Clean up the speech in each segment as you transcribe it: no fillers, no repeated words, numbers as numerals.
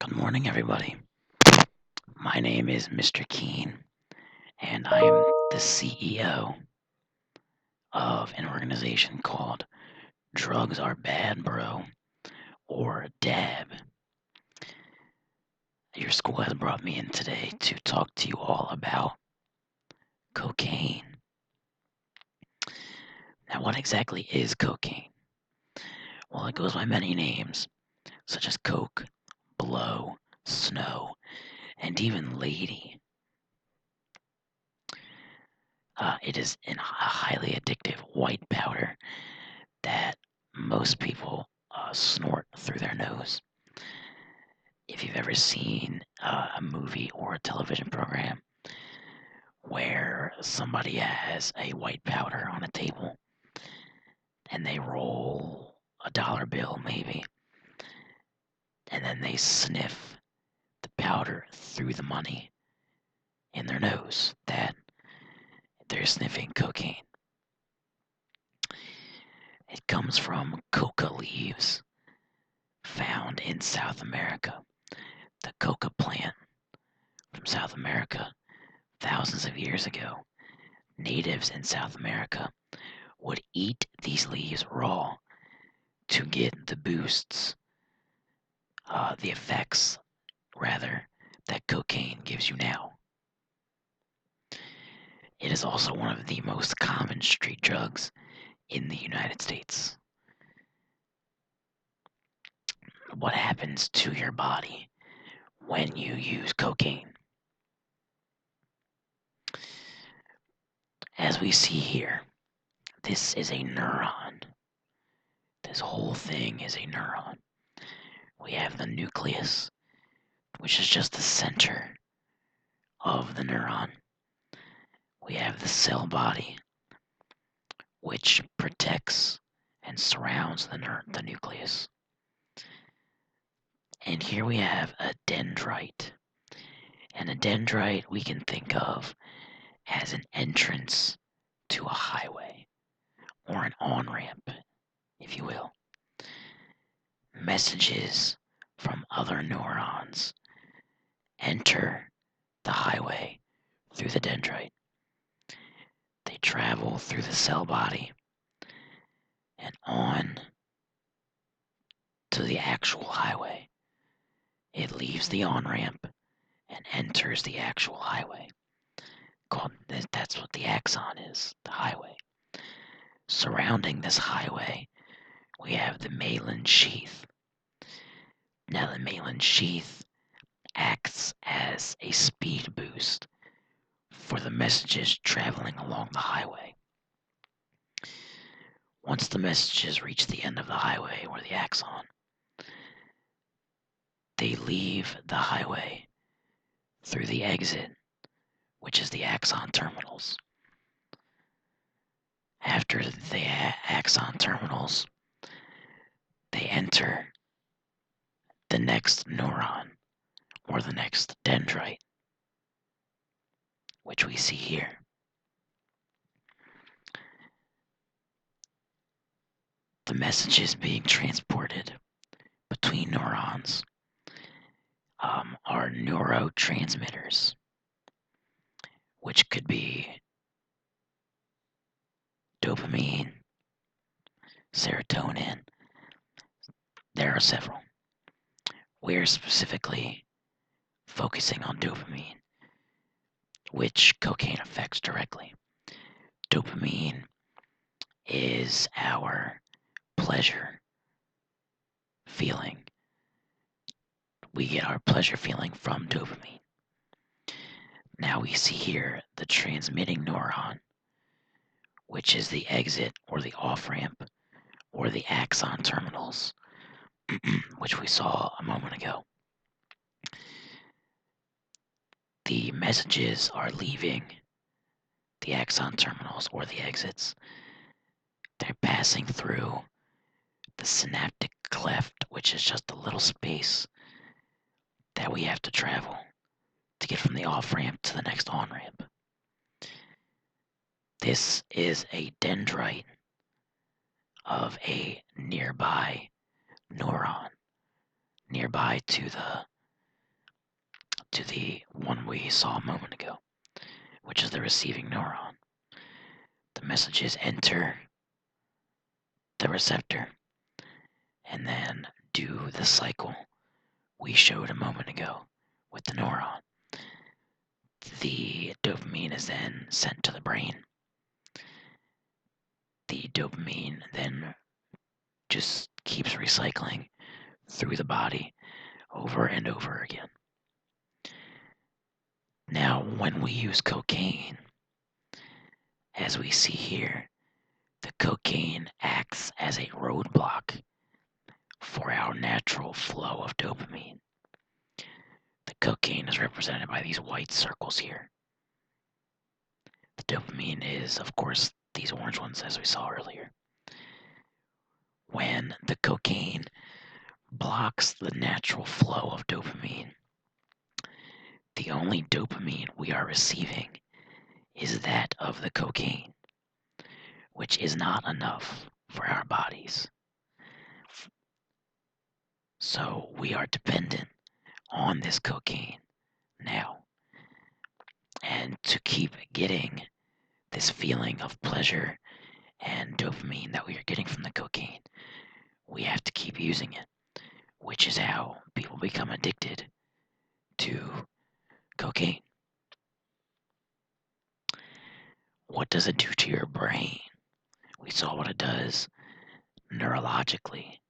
Good morning, everybody. My name is Mr. Keene, and I am the CEO of an organization called Drugs Are Bad, Bro, or DAB. Your school has brought me in today to talk to you all about cocaine. Now, what exactly is cocaine? Well, it goes by many names, such as Coke, Blow, Snow, and even Lady. It is a highly addictive white powder that most people snort through their nose. If you've ever seen a movie or a television program where somebody has a white powder on a table and they roll a dollar bill, maybe, and then they sniff the powder through the money in their nose, that they're sniffing cocaine. It comes from coca leaves found in South America. The coca plant from South America, thousands of years ago, natives in South America would eat these leaves raw to get the boosts, the effects, rather, that cocaine gives you now. It is also one of the most common street drugs in the United States. What happens to your body when you use cocaine? As we see here, this is a neuron. This whole thing is a neuron. We have the nucleus, which is just the center of the neuron. We have the cell body, which protects and surrounds the nucleus. And here we have a dendrite. And a dendrite we can think of as an entrance to a highway, or an on-ramp, if you will. Messages from other neurons enter the highway through the dendrite. They travel through the cell body and on to the actual highway. It leaves the on-ramp and enters the actual highway. That's what the axon is, the highway. Surrounding this highway, we have the myelin sheath. Now, the myelin sheath acts as a speed boost for the messages traveling along the highway. Once the messages reach the end of the highway, or the axon, they leave the highway through the exit, which is the axon terminals. After the axon terminals, they enter the next neuron, or the next dendrite, which we see here. The messages being transported between neurons are neurotransmitters, which could be dopamine, serotonin. There are several. We're specifically focusing on dopamine, which cocaine affects directly. Dopamine is our pleasure feeling. We get our pleasure feeling from dopamine. Now we see here the transmitting neuron, which is the exit or the off-ramp or the axon terminals, which we saw a moment ago. The messages are leaving the axon terminals or the exits. They're passing through the synaptic cleft, which is just a little space that we have to travel to get from the off-ramp to the next on-ramp. This is a dendrite of a nearby neuron, nearby to the to the one we saw a moment ago, which is the receiving neuron. The messages enter the receptor and then do the cycle we showed a moment ago with the neuron. The dopamine is then sent to the brain. The dopamine then just keeps recycling through the body over and over again. Now, when we use cocaine, as we see here, the cocaine acts as a roadblock for our natural flow of dopamine. The cocaine is represented by these white circles here. The dopamine is, of course, these orange ones as we saw earlier. When the cocaine blocks the natural flow of dopamine, the only dopamine we are receiving is that of the cocaine, which is not enough for our bodies. So we are dependent on this cocaine now. And to keep getting this feeling of pleasure and dopamine that we are getting from the cocaine, we have to keep using it, which is how people become addicted to cocaine. What does it do to your brain? We saw what it does neurologically,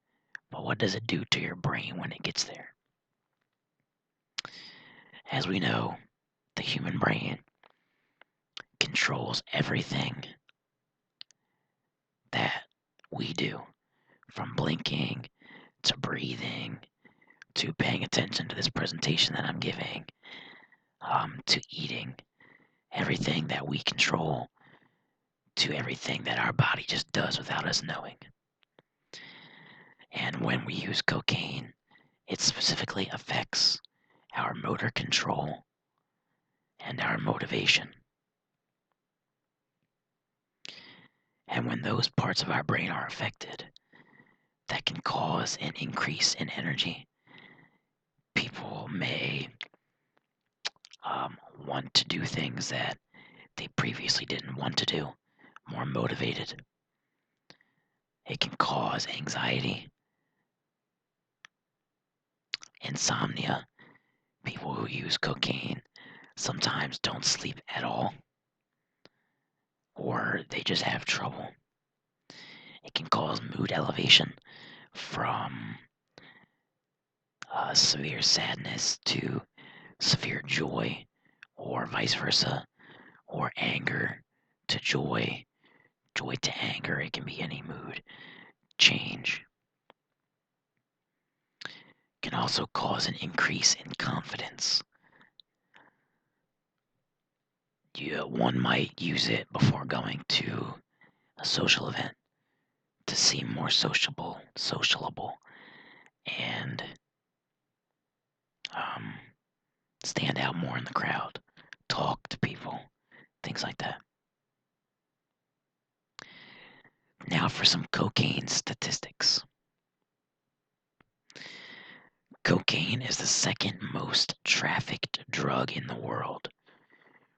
but what does it do to your brain when it gets there? As we know, the human brain controls everything that we do, from blinking to breathing to paying attention to this presentation that I'm giving, to eating. Everything that we control to everything that our body just does without us knowing. And when we use cocaine, it specifically affects our motor control and our motivation. And when those parts of our brain are affected, that can cause an increase in energy. People may want to do things that they previously didn't want to do, more motivated. It can cause anxiety, insomnia. People who use cocaine sometimes don't sleep at all, or they just have trouble. It can cause mood elevation from severe sadness to severe joy, or vice versa, or anger to joy, joy to anger. It can be any mood change. It can also cause an increase in confidence. One might use it before going to a social event to seem more sociable, and stand out more in the crowd, talk to people, things like that. Now for some cocaine statistics. Cocaine is the second most trafficked drug in the world,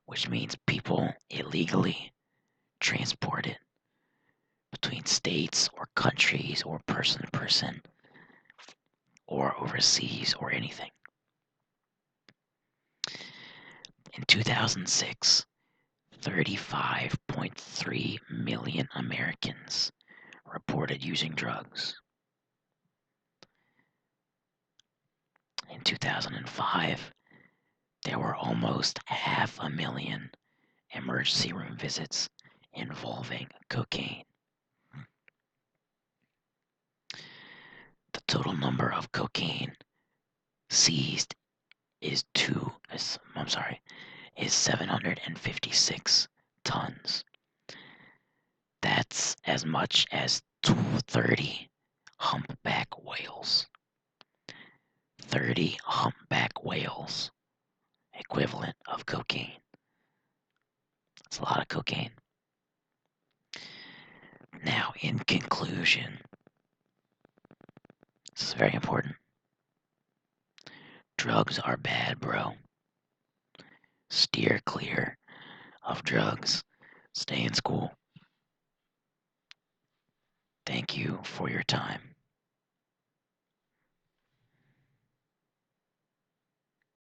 which means people illegally transport it between states or countries or person to person or overseas or anything. In 2006, 35.3 million Americans reported using drugs. In 2005, there were almost 500,000 emergency room visits involving cocaine. The total number of cocaine seized is 756 tons. That's as much as 30 humpback whales. 30 humpback whales equivalent of cocaine. That's a lot of cocaine. Now, in conclusion, this is very important. Drugs are bad, bro. steer clear of drugs, stay in school. Thank you for your time.